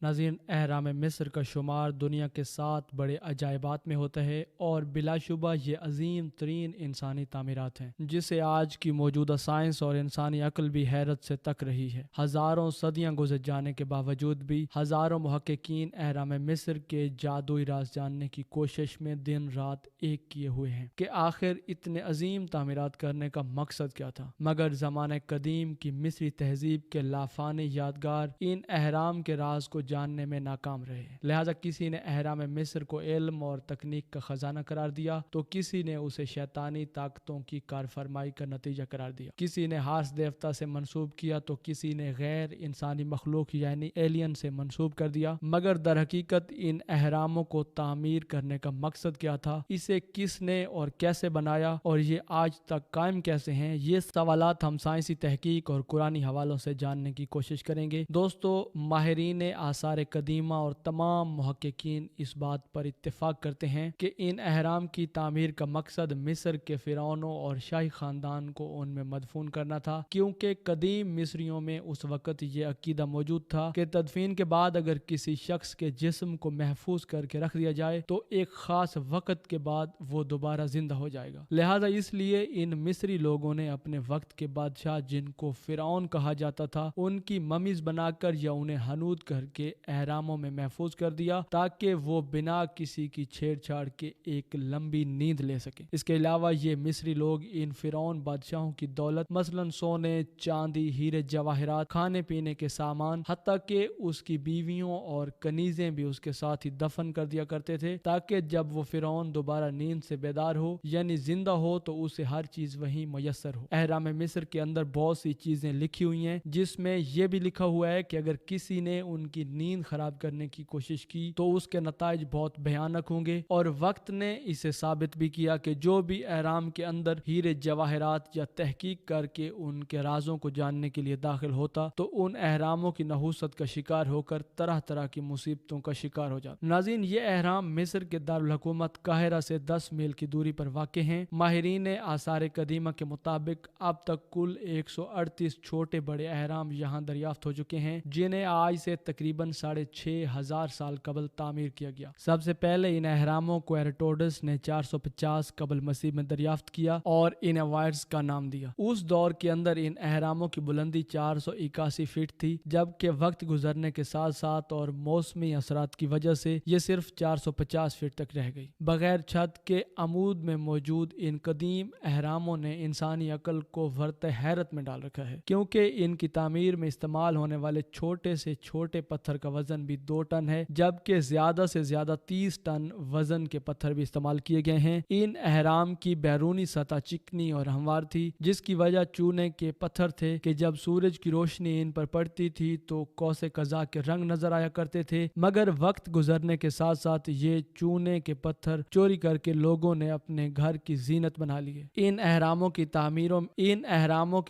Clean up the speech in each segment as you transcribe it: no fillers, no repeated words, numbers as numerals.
ناظرین، اہرام مصر کا شمار دنیا کے 7 بڑے عجائبات میں ہوتا ہے اور بلا شبہ یہ عظیم ترین انسانی تعمیرات ہیں جسے آج کی موجودہ سائنس اور انسانی عقل بھی حیرت سے تک رہی ہے۔ ہزاروں صدیاں گزر جانے کے باوجود بھی ہزاروں محققین اہرام مصر کے جادوئی راز جاننے کی کوشش میں دن رات ایک کیے ہوئے ہیں کہ آخر اتنے عظیم تعمیرات کرنے کا مقصد کیا تھا، مگر زمانہ قدیم کی مصری تہذیب کے لافانی یادگار ان اہرام کے راز کو جاننے میں ناکام رہے۔ لہذا کسی نے اہرام مصر کو علم اور تکنیک کا خزانہ قرار دیا تو کسی نے اسے شیطانی طاقتوں کی کارفرمائی کا نتیجہ قرار دیا، کسی نے ہارس دیوتا سے منسوب کیا تو کسی نے غیر انسانی مخلوق یعنی ایلین سے منسوب کر دیا۔ مگر در حقیقت ان اہراموں کو تعمیر کرنے کا مقصد کیا تھا، اسے کس نے اور کیسے بنایا اور یہ آج تک قائم کیسے ہیں، یہ سوالات ہم سائنسی تحقیق اور قرآنی حوالوں سے جاننے کی کوشش کریں گے۔ دوستو، ماہرین آثار قدیمہ اور تمام محققین اس بات پر اتفاق کرتے ہیں کہ ان اہرام کی تعمیر کا مقصد مصر کے فرعونوں اور شاہی خاندان کو ان میں مدفون کرنا تھا، کیونکہ قدیم مصریوں میں اس وقت یہ عقیدہ موجود تھا کہ تدفین کے بعد اگر کسی شخص کے جسم کو محفوظ کر کے رکھ دیا جائے تو ایک خاص وقت کے بعد وہ دوبارہ زندہ ہو جائے گا۔ لہذا اس لیے ان مصری لوگوں نے اپنے وقت کے بادشاہ جن کو فرعون کہا جاتا تھا ان کی ممیز بنا کر یا انہیں حنوط کر کے اہراموں میں محفوظ کر دیا تاکہ وہ بنا کسی کی چھیڑ چھاڑ کے ایک لمبی نیند لے سکیں۔ اس کے علاوہ یہ مصری لوگ ان فرعون بادشاہوں کی دولت مثلا سونے، چاندی، ہیرے جواہرات، کھانے پینے کے سامان، حتیٰ کہ اس کی بیویوں اور کنیزیں بھی اس کے ساتھ ہی دفن کر دیا کرتے تھے تاکہ جب وہ فرعون دوبارہ نیند سے بیدار ہو یعنی زندہ ہو تو اسے ہر چیز وہیں میسر ہو۔ اہرام مصر کے اندر بہت سی چیزیں لکھی ہوئی ہیں جس میں یہ بھی لکھا ہوا ہے کہ اگر کسی نے ان کی نیند خراب کرنے کی کوشش کی تو اس کے نتائج بہت بھیانک ہوں گے، اور وقت نے اسے ثابت بھی کیا کہ جو بھی اہرام کے اندر ہیرے جواہرات یا تحقیق کر کے ان کے رازوں کو جاننے کے لیے داخل ہوتا تو ان اہراموں کی نحوست کا شکار ہو کر طرح طرح کی مصیبتوں کا شکار ہو جاتا۔ ناظرین، یہ اہرام مصر کے دارالحکومت قاہرہ سے 10 میل کی دوری پر واقع ہیں۔ ماہرین آثار قدیمہ کے مطابق اب تک کل 138 چھوٹے بڑے اہرام یہاں دریافت ہو چکے ہیں جنہیں آج سے تقریباً 6500 سال قبل تعمیر کیا گیا۔ سب سے پہلے ان اہراموں کو ایرٹوڈس نے 450 قبل مسیح میں دریافت کیا اور انہیں وائرس کا نام دیا۔ اس دور کے اندر ان اہراموں کی بلندی 481 فٹ تھی، جبکہ وقت گزرنے کے ساتھ ساتھ اور موسمی اثرات کی وجہ سے یہ صرف 450 فٹ تک رہ گئی۔ بغیر چھت کے عمود میں موجود ان قدیم اہراموں نے انسانی عقل کو ورطہ حیرت میں ڈال رکھا ہے، کیونکہ ان کی تعمیر میں استعمال ہونے والے چھوٹے سے چھوٹے پتھر کا وزن بھی 2 ٹن ہے، جبکہ زیادہ سے زیادہ 30 ٹن وزن کے پتھر بھی استعمال کیے گئے ہیں۔ ان اہرام کی بیرونی سطح چکنی اور ہموار تھی، جس کی وجہ چونے کے پتھر تھے کہ جب سورج کی روشنی ان پر پڑتی تھی تو قوس قزح کے رنگ نظر آیا کرتے تھے، مگر وقت گزرنے کے ساتھ ساتھ یہ چونے کے پتھر چوری کر کے لوگوں نے اپنے گھر کی زینت بنا لیے۔ ان اہراموں کی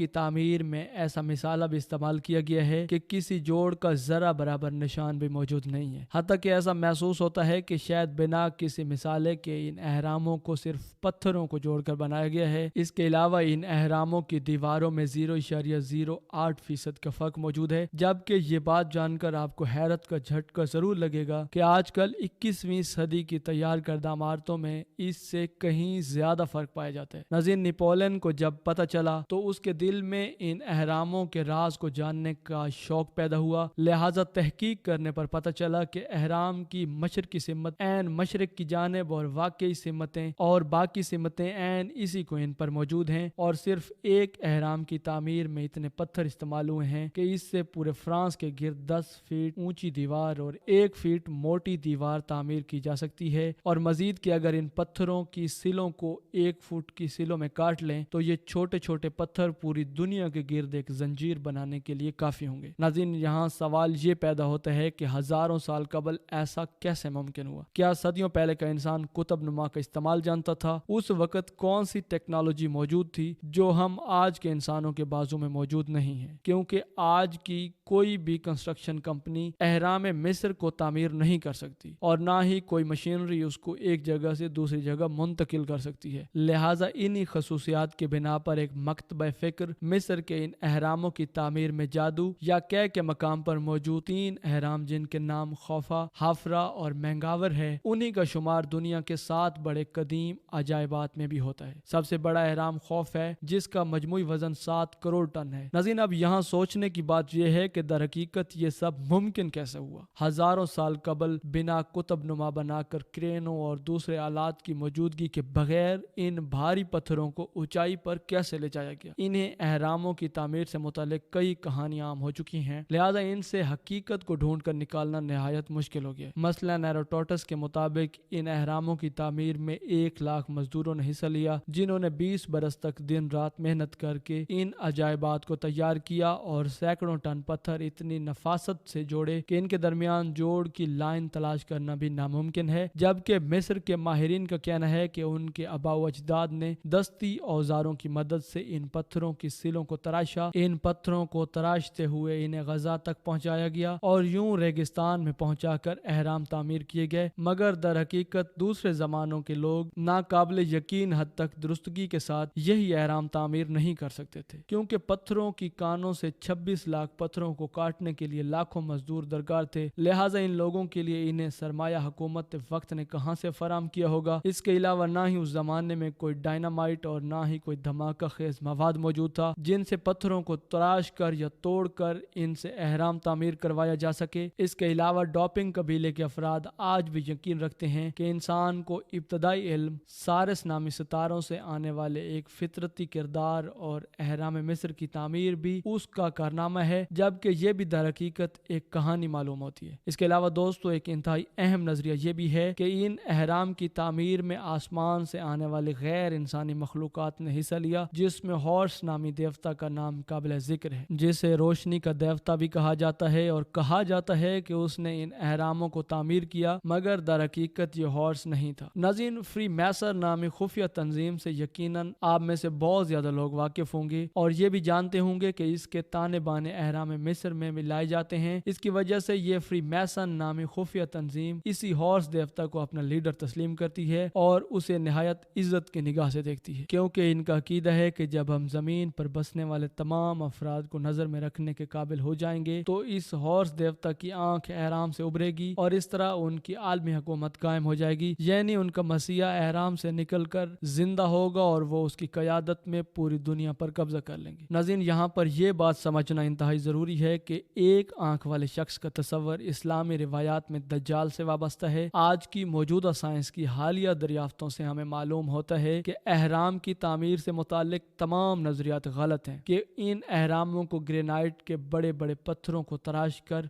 تعمیر میں ایسا مسالہ بھی استعمال کیا گیا ہے کہ کسی جوڑ کا ذرا برابر نشان بھی موجود نہیں ہے، حتیٰ کہ ایسا محسوس ہوتا ہے کہ شاید بنا کسی مسالے کے ان اہراموں کو صرف پتھروں کو جوڑ کر بنایا گیا ہے۔ اس کے علاوہ ان اہراموں کی دیواروں میں 0.08% کا فرق موجود ہے، جبکہ یہ بات جان کر آپ کو حیرت کا جھٹکا ضرور لگے گا کہ آج کل 21ویں صدی کی تیار کردہ عمارتوں میں اس سے کہیں زیادہ فرق پایا جاتا ہے۔ ناظرین، نیپولن کو جب پتہ چلا تو اس کے دل میں ان اہراموں کے راز کو جاننے کا شوق پیدا ہوا، لہٰذا تحقیق کرنے پر پتہ چلا کہ اہرام کی مشرقی سمت عین مشرق کی جانب اور واقعی سمتیں اور باقی سمتیں عین اسی کوین پر موجود ہیں، اور صرف ایک اہرام کی تعمیر میں اتنے پتھر استعمال ہوئے ہیں کہ اس سے پورے فرانس کے گرد 10 فٹ اونچی دیوار اور 1 فٹ موٹی دیوار تعمیر کی جا سکتی ہے، اور مزید کہ اگر ان پتھروں کی سلوں کو 1 فٹ کی سلوں میں کاٹ لیں تو یہ چھوٹے چھوٹے پتھر پوری دنیا کے گرد ایک زنجیر بنانے کے لیے کافی ہوں گے۔ ناظرین، یہاں سوال یہ پیدا ہوتا ہے کہ ہزاروں سال قبل ایسا کیسے ممکن ہوا؟ کیا صدیوں پہلے کا انسان قطب نما کا استعمال جانتا تھا؟ اس وقت کون سی ٹیکنالوجی موجود تھی جو ہم آج کے انسانوں کے بازو میں موجود نہیں ہے؟ کیونکہ آج کی کوئی بھی کنسٹرکشن کمپنی اہرام مصر کو تعمیر نہیں کر سکتی، اور نہ ہی کوئی مشینری اس کو ایک جگہ سے دوسری جگہ منتقل کر سکتی ہے۔ لہٰذا انہی خصوصیات کے بنا پر ایک مکتبہ فکر مصر کے ان اہراموں کی تعمیر میں جادو یا کے مقام پر موجود 3 اہرام جن کے نام خوفا، حافرہ اور مینگاور ہے، انہی کا شمار دنیا کے 7 بڑے قدیم عجائبات میں بھی ہوتا ہے۔ سب سے بڑا اہرام خوف ہے جس کا مجموعی وزن 7 کروڑ ٹن ہے۔ ناظرین، اب یہاں سوچنے کی بات یہ ہے کہ در حقیقت یہ سب ممکن کیسے ہوا؟ ہزاروں سال قبل بنا قطب نما بنا کر کرینوں اور دوسرے آلات کی موجودگی کے بغیر ان بھاری پتھروں کو اونچائی پر کیسے لے جایا گیا؟ انہیں اہراموں کی تعمیر سے متعلق کئی کہانیاں عام ہو چکی ہیں، لہذا ان سے حقیقت کو ڈھونڈ کر نکالنا نہایت مشکل ہو گیا۔ مثلا نیروٹوٹس کے مطابق ان اہراموں کی تعمیر میں 1,00,000 مزدوروں نے حصہ لیا، جنہوں نے 20 برس تک دن رات محنت کر کے ان عجائبات کو تیار کیا اور سینکڑوں ٹن پتھر اتنی نفاست سے جوڑے کہ ان کے درمیان جوڑ کی لائن تلاش کرنا بھی ناممکن ہے، جبکہ مصر کے ماہرین کا کہنا ہے کہ ان کے آباء و اجداد نے دستی اوزاروں کی مدد سے ان پتھروں کی سلوں کو تراشا۔ ان پتھروں کو تراشتے ہوئے انہیں غزہ تک پہنچایا گیا اور یوں ریگستان میں پہنچا کر اہرام تعمیر کیے گئے، مگر در حقیقت دوسرے زمانوں کے لوگ ناقابل یقین حد تک درستگی کے ساتھ یہی اہرام تعمیر نہیں کر سکتے تھے، کیونکہ پتھروں کی کانوں سے 26 لاکھ پتھروں کو کاٹنے کے لیے لاکھوں مزدور درکار تھے، لہٰذا ان لوگوں کے لیے انہیں سرمایہ حکومت وقت نے کہاں سے فراہم کیا ہوگا؟ اس کے علاوہ نہ ہی اس زمانے میں کوئی ڈائنامائٹ اور نہ ہی کوئی دھماکہ خیز مواد موجود تھا جن سے پتھروں کو تراش کر یا توڑ کر ان سے اہرام تعمیر کروایا جا سکے۔ اس کے علاوہ ڈوپنگ قبیلے کے افراد آج بھی یقین رکھتے ہیں کہ انسان کو ابتدائی علم سارس نامی ستاروں سے آنے والے ایک فطرتی کردار اور اہرام مصر کی تعمیر بھی اس کا کارنامہ ہے، جبکہ یہ بھی در حقیقت ایک کہانی معلوم ہوتی ہے۔ اس کے علاوہ دوستو، ایک انتہائی اہم نظریہ یہ بھی ہے کہ ان اہرام کی تعمیر میں آسمان سے آنے والی غیر انسانی مخلوقات نے حصہ لیا، جس میں ہارس نامی دیوتا کا نام قابل ذکر ہے، جسے روشنی کا دیوتا بھی کہا جاتا ہے، اور کہا جاتا ہے کہ اس نے ان اہراموں کو تعمیر کیا، مگر در حقیقت یہ ہارس نہیں تھا۔ ناظرین، فری میسر نامی خفیہ تنظیم سے یقیناً آپ میں سے بہت زیادہ لوگ واقف ہوں گے اور یہ بھی جانتے ہوں گے کہ اس کے تانے بانے اہرام مصر میں ملائے جاتے ہیں۔ اس کی وجہ سے یہ فری میسن نامی خفیہ تنظیم اسی ہارس دیوتا کو اپنا لیڈر تسلیم کرتی ہے اور اسے نہایت عزت کی نگاہ سے دیکھتی ہے، کیونکہ ان کا عقیدہ ہے کہ جب ہم زمین پر بسنے والے تمام افراد کو نظر میں رکھنے کے قابل ہو جائیں گے تو اس ہارس دیوتا کی آنکھ اہرام سے ابھرے گی اور اس طرح ان کی عالمی حکومت قائم ہو جائے گی، یعنی ان کا مسیحا اہرام سے نکل کر زندہ ہوگا اور وہ اس کی قیادت میں پوری دنیا پر قبضہ کر لیں گے۔ ناظرین، یہاں پر یہ بات سمجھنا انتہائی ضروری ہے کہ ایک آنکھ والے شخص کا تصور اسلامی روایات میں دجال سے وابستہ ہے۔ آج کی موجودہ سائنس کی حالیہ دریافتوں سے ہمیں معلوم ہوتا ہے کہ اہرام کی تعمیر سے متعلق تمام نظریات غلط ہیں، کہ ان اہراموں کو گرینائٹ کے بڑے بڑے پتھروں کو تراش کر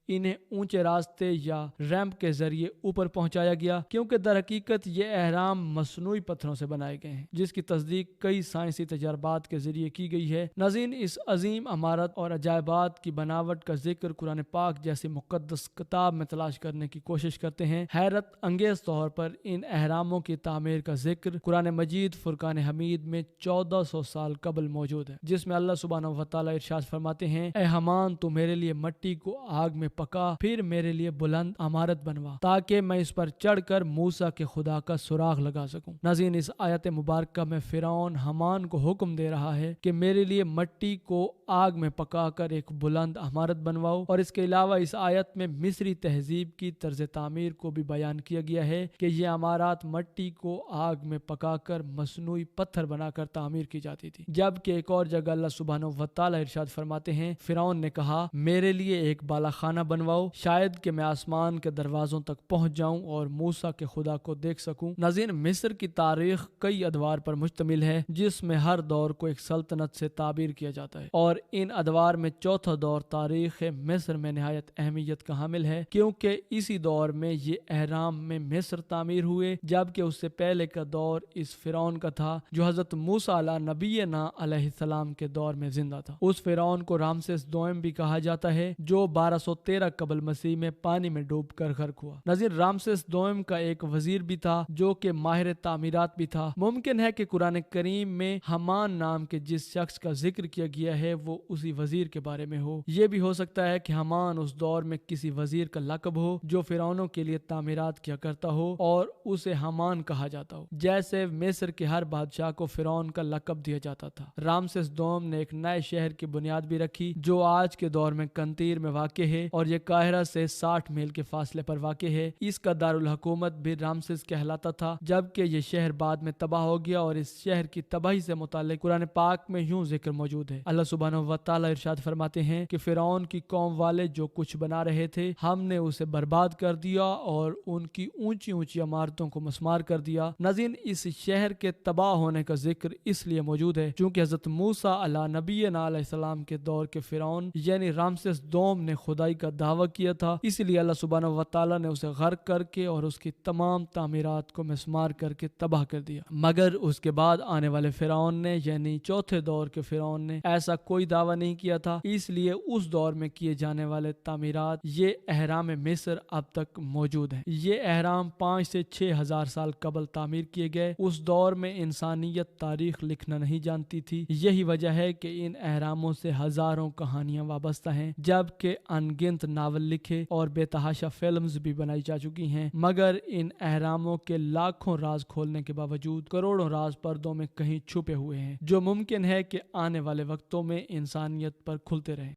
انہیں اونچے راستے یا ریمپ کے ذریعے اوپر پہنچایا گیا، کیونکہ در حقیقت یہ اہرام مصنوعی پتھروں سے بنائے گئے ہیں، جس کی تصدیق کئی سائنسی تجربات کے ذریعے کی گئی ہے۔ ناظرین، اس عظیم عمارت اور عجائبات کی بناوٹ کا ذکر قرآن پاک جیسی مقدس کتاب میں تلاش کرنے کی کوشش کرتے ہیں۔ حیرت انگیز طور پر ان اہراموں کی تعمیر کا ذکر قرآن مجید فرقان حمید میں 1400 سال قبل موجود ہے، جس میں اللہ سبحانہ و تعالیٰ ارشاد فرماتے ہیں: اے حمان، تو میرے لیے مٹی کو آگ میں پکا، پھر میرے لیے بلند عمارت بنوا تاکہ میں اس پر چڑھ کر موسیٰ کے خدا کا سراغ لگا سکوں۔ ناظرین، اس آیت مبارکہ میں فرعون حمان کو حکم دے رہا ہے کہ میرے لیے مٹی کو آگ میں پکا کر ایک بلند عمارت بنواؤ، اور اس کے علاوہ اس آیت میں مصری تہذیب کی طرز تعمیر کو بھی بیان کیا گیا ہے کہ یہ عمارات مٹی کو آگ میں پکا کر مصنوعی پتھر بنا کر تعمیر کی جاتی تھی۔ جبکہ ایک اور جگہ اللہ سبحانہ و تعالیٰ ارشاد فرماتے ہیں: فرعون نے کہا، میرے لیے ایک بالا خانہ بنواؤ، شاید کہ میں آسمان کے دروازوں تک پہنچ جاؤں اور موسیٰ کے خدا کو دیکھ سکوں۔ ناظرین، مصر کی تاریخ کئی ادوار پر مشتمل ہے، جس میں ہر دور کو ایک سلطنت سے تعبیر کیا جاتا ہے، اور ان ادوار میں چوتھا دور تاریخ مصر میں نہایت اہمیت کا حامل ہے، کیونکہ اسی دور میں یہ اہرام میں مصر تعمیر ہوئے، جبکہ اس سے پہلے کا دور اس فرعون کا تھا جو حضرت موسیٰ علیہ نبینا علیہ السلام کے دور میں زندہ تھا۔ اس فرعون کو رامسیس دوئم بھی کہا جاتا ہے، جو 1213 قبل مسیح میں پانی میں ڈوب کر غرق ہوا۔ نظیر، رامسیس دوئم کا ایک وزیر بھی تھا جو کہ ماہر تعمیرات بھی تھا۔ ممکن ہے کہ قرآن کریم میں حمان نام کے جس شخص کا ذکر کیا گیا ہے وہ اسی وزیر کے بارے میں ہو۔ یہ بھی ہو سکتا ہے کہ حمان اس دور میں کسی وزیر کا لقب ہو جو فرعونوں کے لیے تعمیرات کیا کرتا ہو اور اسے حمان کہا جاتا ہو، جیسے مصر کے ہر بادشاہ کو فرعون کا لقب دیا جاتا تھا۔ رامسیس دوم نے ایک نئے شہر کی بنیاد بھی رکھی جو آج کے دور میں کنتیر میں واقع ہے، اور اور یہ قاہرہ سے 60 میل کے فاصلے پر واقع ہے۔ اس کا دارالحکومت بھی رامسس کہلاتا تھا، جبکہ یہ شہر بعد میں تباہ ہو گیا، اور اس شہر کی تباہی سے متعلق قرآن پاک میں یوں ذکر موجود ہے۔ اللہ سبحانہ و تعالی ارشاد فرماتے ہیں کہ فرعون کی قوم والے جو کچھ بنا رہے تھے ہم نے اسے برباد کر دیا اور ان کی اونچی اونچی عمارتوں کو مسمار کر دیا۔ ناظرین، اس شہر کے تباہ ہونے کا ذکر اس لیے موجود ہے چونکہ حضرت موسیٰ علیہ نبینا علیہ السلام کے دور کے فرعون یعنی رامسس دوم نے خدائی کا دعویٰ کیا تھا، اس لیے اللہ سبحانہ و تعالی نے اسے غرق کر کے اور اس کی تمام تعمیرات کو مسمار کر کے تباہ کر دیا۔ مگر اس کے بعد آنے والے فرعون نے یعنی چوتھے دور کے فرعون نے ایسا کوئی دعویٰ نہیں کیا تھا، اس لیے اس دور میں کیے جانے والے تعمیرات یہ اہرام مصر اب تک موجود ہیں۔ یہ اہرام 5 سے 6 ہزار سال قبل تعمیر کیے گئے۔ اس دور میں انسانیت تاریخ لکھنا نہیں جانتی تھی، یہی وجہ ہے کہ ان اہراموں سے ہزاروں کہانیاں وابستہ ہیں، جبکہ ان گنت ناول لکھے اور بے تحاشا فلمز بھی بنائی جا چکی ہیں، مگر ان اہراموں کے لاکھوں راز کھولنے کے باوجود کروڑوں راز پردوں میں کہیں چھپے ہوئے ہیں، جو ممکن ہے کہ آنے والے وقتوں میں انسانیت پر کھلتے رہیں۔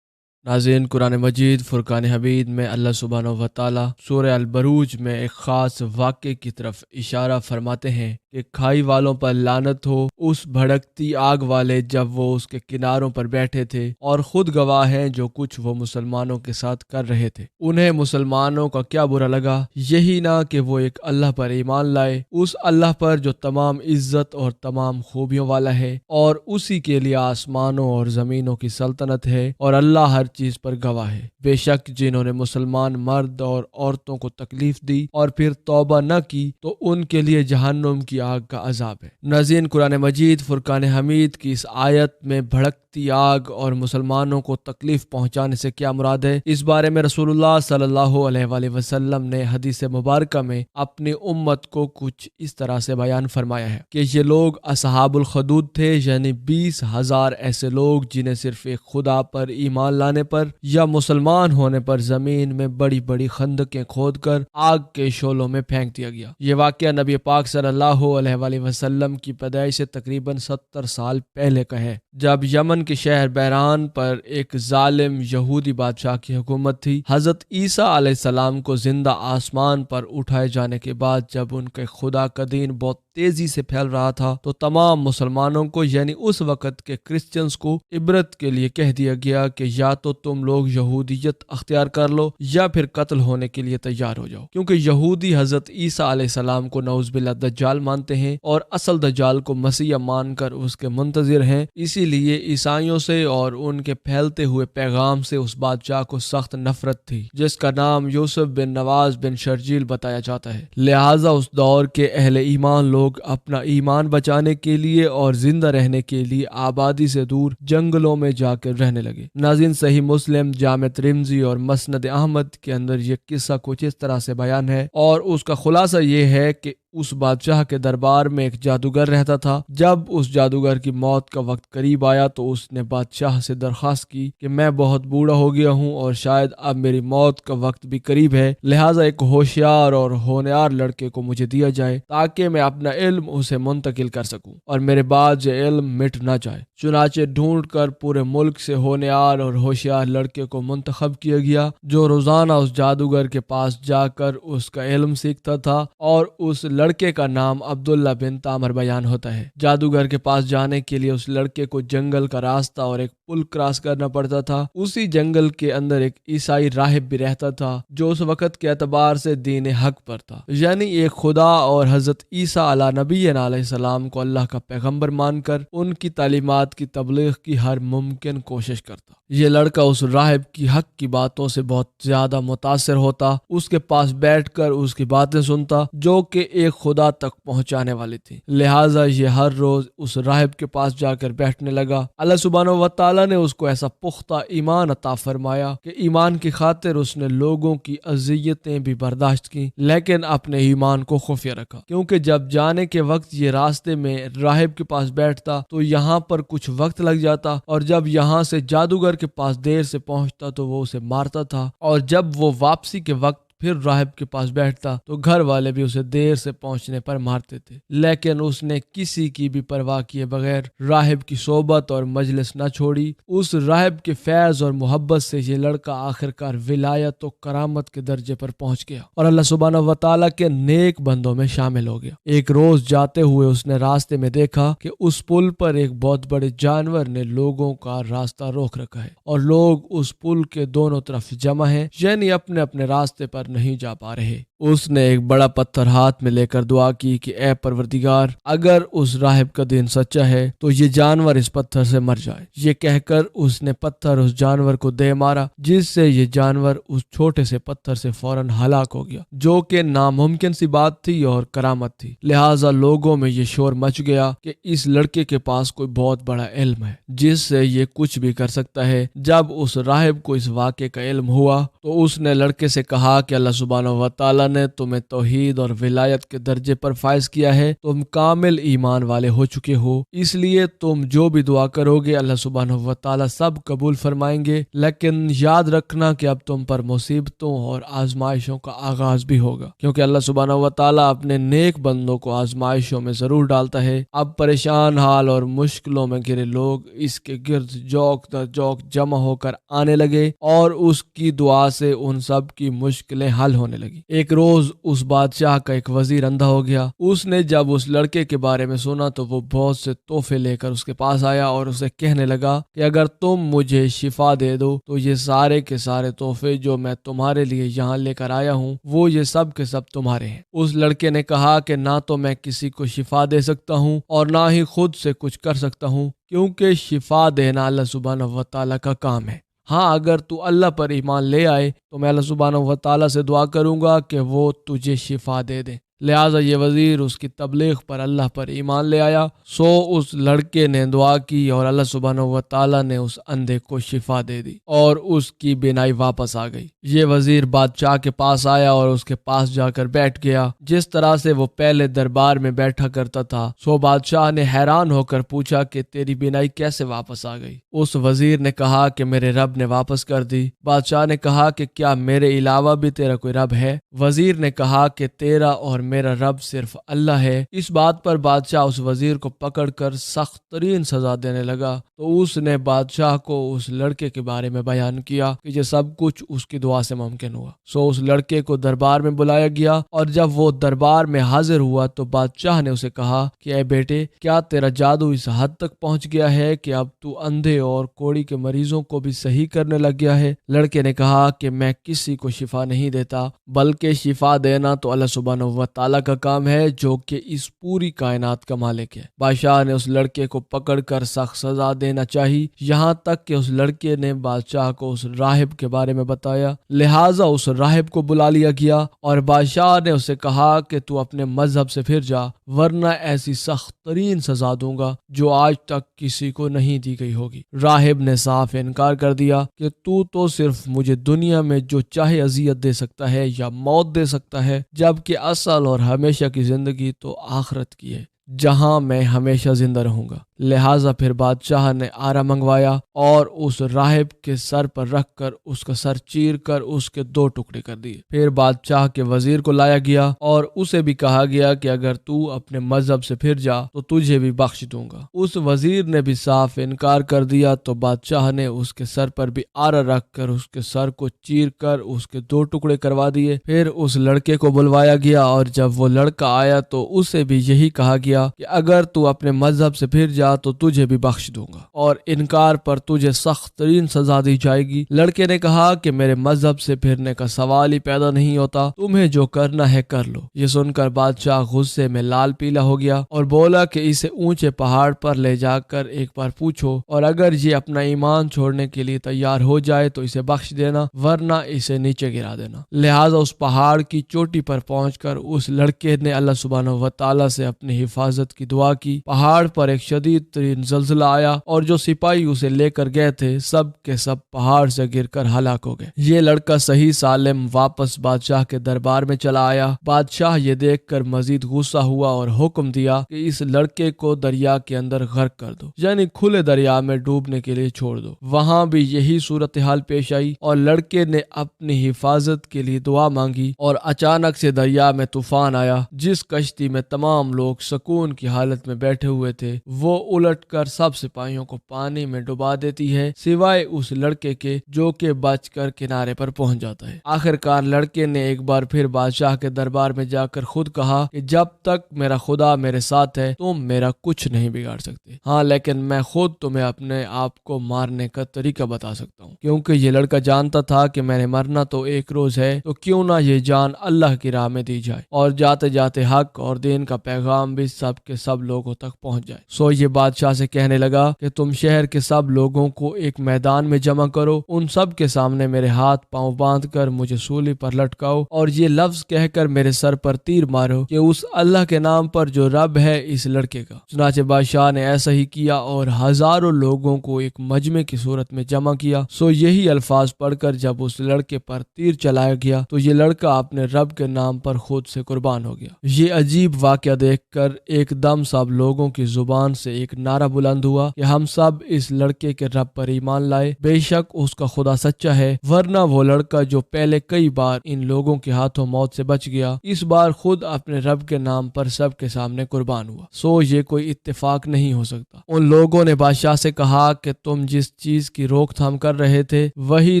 ناظرین، قرآن مجید فرقان حمید میں اللہ سبحانہ و تعالی سورہ البروج میں ایک خاص واقعے کی طرف اشارہ فرماتے ہیں کہ کھائی والوں پر لعنت ہو، اس بھڑکتی آگ والے جب وہ اس کے کناروں پر بیٹھے تھے، اور خود گواہ ہیں جو کچھ وہ مسلمانوں کے ساتھ کر رہے تھے۔ انہیں مسلمانوں کا کیا برا لگا، یہی نہ کہ وہ ایک اللہ پر ایمان لائے، اس اللہ پر جو تمام عزت اور تمام خوبیوں والا ہے، اور اسی کے لیے آسمانوں اور زمینوں کی سلطنت ہے، اور اللہ ہر چیز پر گواہ ہے۔ بے شک جنہوں نے مسلمان مرد اور عورتوں کو تکلیف دی اور پھر توبہ نہ کی تو ان کے لیے جہنم کی آگ کا عذاب ہے۔ ناظرین، قرآن مجید فرقان حمید کی اس آیت میں بھڑکتی آگ اور مسلمانوں کو تکلیف پہنچانے سے کیا مراد ہے، اس بارے میں رسول اللہ صلی اللہ علیہ وآلہ وسلم نے حدیث مبارکہ میں اپنی امت کو کچھ اس طرح سے بیان فرمایا ہے کہ یہ لوگ اصحاب الخدود تھے، یعنی 20,000 ایسے لوگ جنہیں صرف ایک خدا پر ایمان لانے پر یا مسلمان ہونے پر زمین میں بڑی بڑی خندقیں کھود کر آگ کے شعلوں میں پھینک دیا گیا۔ یہ واقعہ نبی پاک صلی اللہ علیہ وآلہ وسلم کی پیدائش سے تقریباً 70 سال پہلے کا ہے، جب یمن کے شہر بحران پر ایک ظالم یہودی بادشاہ کی حکومت تھی۔ حضرت عیسیٰ علیہ السلام کو زندہ آسمان پر اٹھائے جانے کے بعد جب ان کے خدا کا دین بہت تیزی سے پھیل رہا تھا تو تمام مسلمانوں کو یعنی اس وقت کے کرسچنز کو عبرت کے لیے کہہ دیا گیا کہ یا تو تم لوگ یہودیت اختیار کر لو یا پھر قتل ہونے کے لیے تیار ہو جاؤ، کیونکہ یہودی حضرت عیسیٰ علیہ السلام کو نعوذ باللہ دجال مانتے ہیں اور اصل دجال کو مسیح مان کر اس کے منتظر ہیں۔ اسی لیے عیسائیوں سے اور ان کے پھیلتے ہوئے پیغام سے اس بادشاہ کو سخت نفرت تھی جس کا نام یوسف بن نواز بن شرجیل بتایا جاتا ہے۔ لہٰذا اس دور کے اہل ایمان لوگ اپنا ایمان بچانے کے لیے اور زندہ رہنے کے لیے آبادی سے دور جنگلوں میں جا کر رہنے لگے۔ ناظرین، صحیح مسلم، جامع ترمذی اور مسند احمد کے اندر یہ قصہ کچھ اس طرح سے بیان ہے، اور اس کا خلاصہ یہ ہے کہ اس بادشاہ کے دربار میں ایک جادوگر رہتا تھا۔ جب اس جادوگر کی موت کا وقت قریب آیا تو اس نے بادشاہ سے درخواست کی کہ میں بہت بوڑھا ہو گیا ہوں اور شاید اب میری موت کا وقت بھی قریب ہے، لہٰذا ایک ہوشیار اور ہونہار لڑکے کو مجھے دیا جائے تاکہ میں اپنا علم اسے منتقل کر سکوں اور میرے بعد یہ علم مٹ نہ جائے۔ چنانچہ ڈھونڈ کر پورے ملک سے ہونہار اور ہوشیار لڑکے کو منتخب کیا گیا جو روزانہ اس جادوگر کے پاس جا کر اس کا علم سیکھتا تھا، اور اس لڑکے کا نام عبداللہ بن تامر بیان ہوتا ہے۔ جادوگر کے پاس جانے کے لیے اس لڑکے کو جنگل کا راستہ اور ایک پل کراس کرنا پڑتا تھا۔ اسی جنگل کے اندر ایک عیسائی راہب بھی رہتا تھا جو اس وقت کے اعتبار سے دین حق پر تھا، یعنی ایک خدا اور حضرت عیسیٰ علیہ نبی علیہ السلام کو اللہ کا پیغمبر مان کر ان کی تعلیمات کی تبلیغ کی ہر ممکن کوشش کرتا۔ یہ لڑکا اس راہب کی حق کی باتوں سے بہت زیادہ متاثر ہوتا، اس کے پاس بیٹھ کر اس کی باتیں سنتا جو کہ ایک خدا تک پہنچانے والی تھی۔ لہٰذا یہ ہر روز اس راہب کے پاس جا کر بیٹھنے لگا۔ اللہ سبحانہ و تعالیٰ نے اس کو ایسا پختہ ایمان عطا فرمایا کہ ایمان کی خاطر اس نے لوگوں کی اذیتیں بھی برداشت کی، لیکن اپنے ایمان کو خفیہ رکھا، کیونکہ جب جانے کے وقت یہ راستے میں راہب کے پاس بیٹھتا تو یہاں پر کچھ وقت لگ جاتا، اور جب یہاں سے جادوگر کے پاس دیر سے پہنچتا تو وہ اسے مارتا تھا، اور جب وہ واپسی کے وقت پھر راہب کے پاس بیٹھتا تو گھر والے بھی اسے دیر سے پہنچنے پر مارتے تھے، لیکن اس نے کسی کی بھی پرواہ کیے بغیر راہب کی صحبت اور مجلس نہ چھوڑی۔ اس راہب کے فیض اور محبت سے یہ لڑکا آخرکار ولایت و کرامت کے درجے پر پہنچ گیا اور اللہ سبحانہ و تعالیٰ کے نیک بندوں میں شامل ہو گیا۔ ایک روز جاتے ہوئے اس نے راستے میں دیکھا کہ اس پل پر ایک بہت بڑے جانور نے لوگوں کا راستہ روک رکھا ہے اور لوگ اس پل کے دونوں طرف جمع ہیں، یعنی اپنے اپنے راستے پر نہیں جا پا رہے۔ اس نے ایک بڑا پتھر ہاتھ میں لے کر دعا کی کہ اے پروردگار، اگر اس راہب کا دین سچا ہے تو یہ جانور اس پتھر سے مر جائے۔ یہ کہہ کر اس نے پتھر اس جانور کو دے مارا، جس سے یہ جانور اس چھوٹے سے پتھر سے فوراً ہلاک ہو گیا، جو کہ ناممکن سی بات تھی اور کرامت تھی۔ لہٰذا لوگوں میں یہ شور مچ گیا کہ اس لڑکے کے پاس کوئی بہت بڑا علم ہے جس سے یہ کچھ بھی کر سکتا ہے۔ جب اس راہب کو اس واقعے کا علم ہوا تو اس نے لڑکے سے کہا کہ اللہ سبحانہ و تعالیٰ نے تمہیں توحید اور ولایت کے درجے پر فائز کیا ہے، تم کامل ایمان والے ہو چکے ہو، اس لیے تم جو بھی دعا کرو گے اللہ سبحانہ و تعالیٰ سب قبول فرمائیں گے۔ لیکن یاد رکھنا کہ اب تم پر مصیبتوں اور آزمائشوں کا آغاز بھی ہوگا، کیونکہ اللہ سبحانہ و تعالیٰ اپنے نیک بندوں کو آزمائشوں میں ضرور ڈالتا ہے۔ اب پریشان حال اور مشکلوں میں گرے لوگ اس کے گرد جوک در جوک جمع ہو کر آنے لگے اور اس کی دعا سے ان سب کی مشکلیں حل ہونے لگی۔ ایک روز اس بادشاہ کا ایک وزیر اندھا ہو گیا۔ اس نے جب اس لڑکے کے بارے میں سنا تو وہ بہت سے تحفے لے کر اس کے پاس آیا اور اسے کہنے لگا کہ اگر تم مجھے شفا دے دو تو یہ سارے کے سارے تحفے جو میں تمہارے لیے یہاں لے کر آیا ہوں وہ یہ سب کے سب تمہارے ہیں۔ اس لڑکے نے کہا کہ نہ تو میں کسی کو شفا دے سکتا ہوں اور نہ ہی خود سے کچھ کر سکتا ہوں، کیونکہ شفا دینا اللہ سبحانہ و تعالیٰ کا کام ہے۔ ہاں، اگر تو اللہ پر ایمان لے آئے تو میں اللہ سبحانہ و تعالیٰ سے دعا کروں گا کہ وہ تجھے شفا دے دے۔ لہٰذا یہ وزیر اس کی تبلیغ پر اللہ پر ایمان لے آیا۔ سو اس لڑکے نے دعا کی اور اللہ سبحانہ و تعالیٰ نے اس اندھے کو شفا دے دی اور اس کی بینائی واپس آ گئی۔ یہ وزیر بادشاہ کے پاس آیا اور اس کے پاس جا کر بیٹھ گیا جس طرح سے وہ پہلے دربار میں بیٹھا کرتا تھا۔ سو بادشاہ نے حیران ہو کر پوچھا کہ تیری بینائی کیسے واپس آ گئی؟ اس وزیر نے کہا کہ میرے رب نے واپس کر دی۔ بادشاہ نے کہا کہ کیا میرے علاوہ بھی تیرا کوئی رب ہے؟ وزیر نے کہا کہ تیرا اور میرا رب صرف اللہ ہے۔ اس بات پر بادشاہ اس وزیر کو پکڑ کر سخت ترین سزا دینے لگا۔ تو اس نے بادشاہ کو اس لڑکے کے بارے میں بیان کیا کہ یہ سب کچھ اس کی دعا سے ممکن ہوا۔ سو اس لڑکے کو دربار میں بلایا گیا اور جب وہ دربار میں حاضر ہوا تو بادشاہ نے اسے کہا کہ اے بیٹے، کیا تیرا جادو اس حد تک پہنچ گیا ہے کہ اب تو اندھے اور کوڑی کے مریضوں کو بھی صحیح کرنے لگ گیا ہے؟ لڑکے نے کہا کہ میں کسی کو شفا نہیں دیتا، بلکہ شفا دینا تو اللہ سبحانہ و تعالیٰ کا کام ہے جو کہ اس پوری کائنات کا مالک ہے۔ بادشاہ نے اس لڑکے کو پکڑ کر سخت سزا دینا چاہی، یہاں تک کہ اس لڑکے نے بادشاہ کو اس راہب کے بارے میں بتایا۔ لہٰذا اس راہب کو بلا لیا گیا اور بادشاہ نے اسے کہا کہ تو اپنے مذہب سے پھر جا، ورنہ ایسی سخت ترین سزا دوں گا جو آج تک کسی کو نہیں دی گئی ہوگی۔ راہب نے صاف انکار کر دیا کہ تو صرف مجھے دنیا میں جو چاہے اذیت دے سکتا ہے یا موت دے سکتا ہے، جبکہ اصل اور ہمیشہ کی زندگی تو آخرت کی ہے جہاں میں ہمیشہ زندہ رہوں گا۔ لہٰذا پھر بادشاہ نے آرا منگوایا اور اس راہب کے سر پر رکھ کر اس کا سر چیر کر اس کے 2 ٹکڑے کر دیے۔ پھر بادشاہ کے وزیر کو لایا گیا اور اسے بھی کہا گیا کہ اگر تو اپنے مذہب سے پھر جا تو تجھے بھی بخش دوں گا۔ اس وزیر نے بھی صاف انکار کر دیا تو بادشاہ نے اس کے سر پر بھی آرا رکھ کر اس کے سر کو چیر کر اس کے 2 ٹکڑے کروا دیے۔ پھر اس لڑکے کو بلوایا گیا اور جب وہ لڑکا آیا تو اسے بھی یہی کہا گیا کہ اگر تو اپنے مذہب سے پھر جا تو تجھے بھی بخش دوں گا اور انکار پر تجھے سخت ترین سزا دی جائے گی۔ لڑکے نے کہا کہ میرے مذہب سے پھرنے کا سوال ہی پیدا نہیں ہوتا، تمہیں جو کرنا ہے کر لو۔ یہ سن کر بادشاہ غصے میں لال پیلا ہو گیا اور بولا کہ اسے اونچے پہاڑ پر لے جا کر ایک بار پوچھو اور اگر یہ اپنا ایمان چھوڑنے کے لیے تیار ہو جائے تو اسے بخش دینا، ورنہ اسے نیچے گرا دینا۔ لہٰذا اس پہاڑ کی چوٹی پر پہنچ کر اس لڑکے نے اللہ سبحانہ و تعالیٰ سے اپنی حفاظت حفاظت کی دعا کی۔ پہاڑ پر ایک شدید ترین زلزلہ آیا اور جو سپاہی اسے لے کر گئے تھے سب کے سب پہاڑ سے گر کر ہلاک ہو گئے۔ یہ لڑکا صحیح سالم واپس بادشاہ کے دربار میں چلا آیا۔ بادشاہ یہ دیکھ کر مزید غصہ ہوا اور حکم دیا کہ اس لڑکے کو دریا کے اندر غرق کر دو، یعنی کھلے دریا میں ڈوبنے کے لیے چھوڑ دو۔ وہاں بھی یہی صورتحال پیش آئی اور لڑکے نے اپنی حفاظت کے لیے دعا مانگی اور اچانک سے دریا میں طوفان آیا۔ جس کشتی میں تمام لوگ سکون کی حالت میں بیٹھے ہوئے تھے وہ الٹ کر سب سپاہیوں کو پانی میں ڈبا دیتی ہے سوائے اس لڑکے کے جو کہ بچ کر کنارے پر پہنچ جاتا ہے۔ آخرکار لڑکے نے ایک بار پھر بادشاہ کے دربار میں جا کر خود کہا کہ جب تک میرا خدا میرے ساتھ ہے تم میرا کچھ نہیں بگاڑ سکتے، ہاں لیکن میں خود تمہیں اپنے آپ کو مارنے کا طریقہ بتا سکتا ہوں، کیونکہ یہ لڑکا جانتا تھا کہ میں نے مرنا تو ایک روز ہے، تو کیوں نہ یہ جان اللہ کی راہ میں دی جائے اور جاتے جاتے حق اور دین کا پیغام بھی سب کے سب لوگوں تک پہنچ جائے۔ سو یہ بادشاہ سے کہنے لگا کہ تم شہر کے سب لوگوں کو ایک میدان میں جمع کرو، ان سب کے سامنے میرے ہاتھ پاؤں باندھ کر مجھے سولی پر لٹکاؤ اور یہ لفظ کہہ کر میرے سر پر تیر مارو کہ اس اللہ کے نام پر جو رب ہے اس لڑکے کا۔ چنانچہ بادشاہ نے ایسا ہی کیا اور ہزاروں لوگوں کو ایک مجمع کی صورت میں جمع کیا۔ سو یہی الفاظ پڑھ کر جب اس لڑکے پر تیر چلایا گیا تو یہ لڑکا اپنے رب کے نام پر خود سے قربان ہو گیا۔ یہ عجیب واقعہ دیکھ کر ایک دم سب لوگوں کی زبان سے ایک نعرہ بلند ہوا کہ ہم سب اس لڑکے کے رب پر ایمان لائے، بے شک اس کا خدا سچا ہے، ورنہ وہ لڑکا جو پہلے کئی بار ان لوگوں کے ہاتھوں موت سے بچ گیا اس بار خود اپنے رب کے نام پر سب کے سامنے قربان ہوا۔ سو یہ کوئی اتفاق نہیں ہو سکتا۔ ان لوگوں نے بادشاہ سے کہا کہ تم جس چیز کی روک تھام کر رہے تھے وہی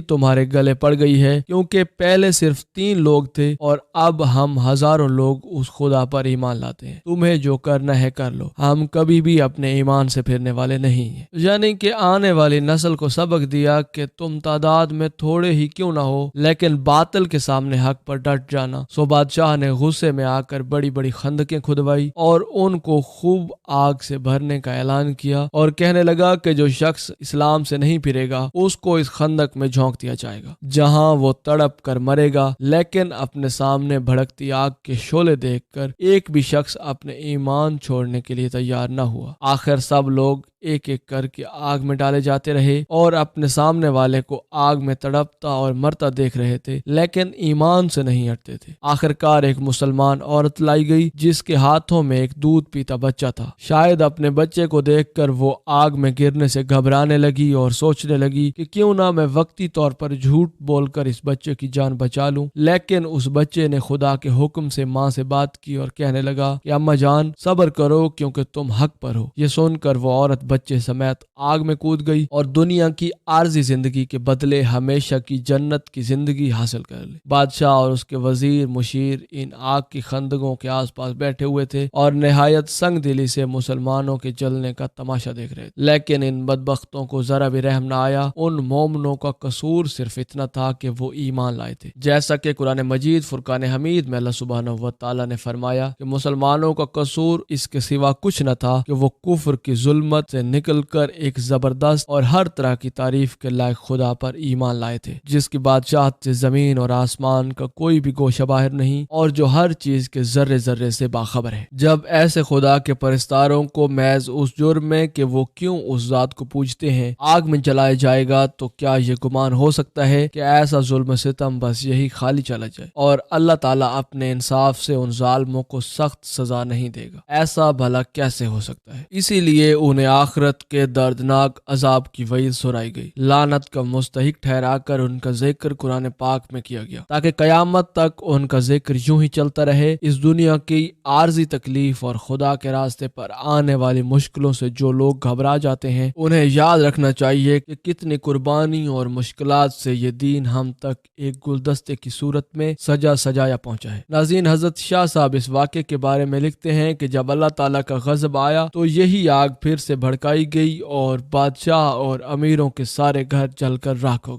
تمہارے گلے پڑ گئی ہے، کیونکہ پہلے صرف 3 لوگ تھے اور اب ہم ہزاروں لوگ اس خدا پر ایمان لاتے ہیں۔ تمہیں جو کرنا ہے کر لو، ہم کبھی بھی اپنے ایمان سے پھرنے والے نہیں ہیں۔ یعنی کہ آنے والی نسل کو سبق دیا کہ تم تعداد میں تھوڑے ہی کیوں نہ ہو لیکن باطل کے سامنے حق پر ڈٹ جانا۔ سو بادشاہ نے غصے میں آ کر بڑی بڑی خندقیں کھدوائی اور ان کو خوب آگ سے بھرنے کا اعلان کیا اور کہنے لگا کہ جو شخص اسلام سے نہیں پھرے گا اس کو اس خندق میں جھونک دیا جائے گا جہاں وہ تڑپ کر مرے گا، لیکن اپنے سامنے بھڑکتی آگ کے شعلے دیکھ کر ایک بھی شخص اپنے ایمان چھوڑنے کے لیے تیار نہ ہوا۔ آخر سب لوگ ایک ایک کر کے آگ میں ڈالے جاتے رہے اور اپنے سامنے والے کو آگ میں تڑپتا اور مرتا دیکھ رہے تھے لیکن ایمان سے نہیں ہٹتے تھے۔ آخرکار ایک مسلمان عورت لائی گئی جس کے ہاتھوں میں ایک دودھ پیتا بچہ تھا۔ شاید اپنے بچے کو دیکھ کر وہ آگ میں گرنے سے گھبرانے لگی اور سوچنے لگی کہ کیوں نہ میں وقتی طور پر جھوٹ بول کر اس بچے کی جان بچا لوں، لیکن اس بچے نے خدا کے حکم سے ماں سے بات کی اور کہنے لگا کہ اماں جان صبر کرو کیونکہ تم حق پر ہو۔ یہ سن کر وہ عورت بچے سمیت آگ میں کود گئی اور دنیا کی عارضی زندگی کے بدلے ہمیشہ کی جنت کی زندگی حاصل کر لی۔ بادشاہ اور اس کے وزیر مشیر ان آگ کی خندقوں کے آس پاس بیٹھے ہوئے تھے اور نہایت سنگ دلی سے مسلمانوں کے جلنے کا تماشا دیکھ رہے تھے، لیکن ان بدبختوں کو ذرا بھی رحم نہ آیا۔ ان مومنوں کا قصور صرف اتنا تھا کہ وہ ایمان لائے تھے، جیسا کہ قرآن مجید فرقان حمید میں اللہ سبحانہ و تعالی نے فرمایا کہ مسلمانوں کا قصور اس کے سوا کچھ نہ تھا کہ وہ کفر کی ظلمت سے نکل کر ایک زبردست اور ہر طرح کی تعریف کے لائق خدا پر ایمان لائے تھے، جس کی بادشاہت سے زمین اور آسمان کا کوئی بھی گوشہ باہر نہیں اور جو ہر چیز کے ذرے ذرے سے باخبر ہے۔ جب ایسے خدا کے پرستاروں کو محض اس جرم میں کہ وہ کیوں اس ذات کو پوجتے ہیں آگ میں جلایا جائے گا تو کیا یہ گمان ہو سکتا ہے کہ ایسا ظلم ستم بس یہی خالی چلا جائے اور اللہ تعالیٰ اپنے انصاف سے ان ظالموں کو سخت سزا نہیں دے گا؟ ایسا بھلا کیسے ہو سکتا ہے؟ اسی لیے انہیں آخرت کے دردناک عذاب کی وعید سنائی گئی، لعنت کا مستحق ٹھہرا کر ان کا ذکر قرآن پاک میں کیا گیا تاکہ قیامت تک ان کا ذکر یوں ہی چلتا رہے۔ اس دنیا کی عارضی تکلیف اور خدا کے راستے پر آنے والی مشکلوں سے جو لوگ گھبرا جاتے ہیں انہیں یاد رکھنا چاہیے کہ کتنی قربانی اور مشکلات سے یہ دین ہم تک ایک گلدستے کی صورت میں سجایا پہنچا ہے۔ ناظرین، حضرت شاہ صاحب اس واقعے کے بارے میں لکھتے ہیں کہ جب اللہ تعالیٰ کا غضب آیا تو یہی آگ پھر سے بھڑکائی گئی اور بادشاہ اور امیروں کے سارے گھر جل کر راکھ ہو گئے۔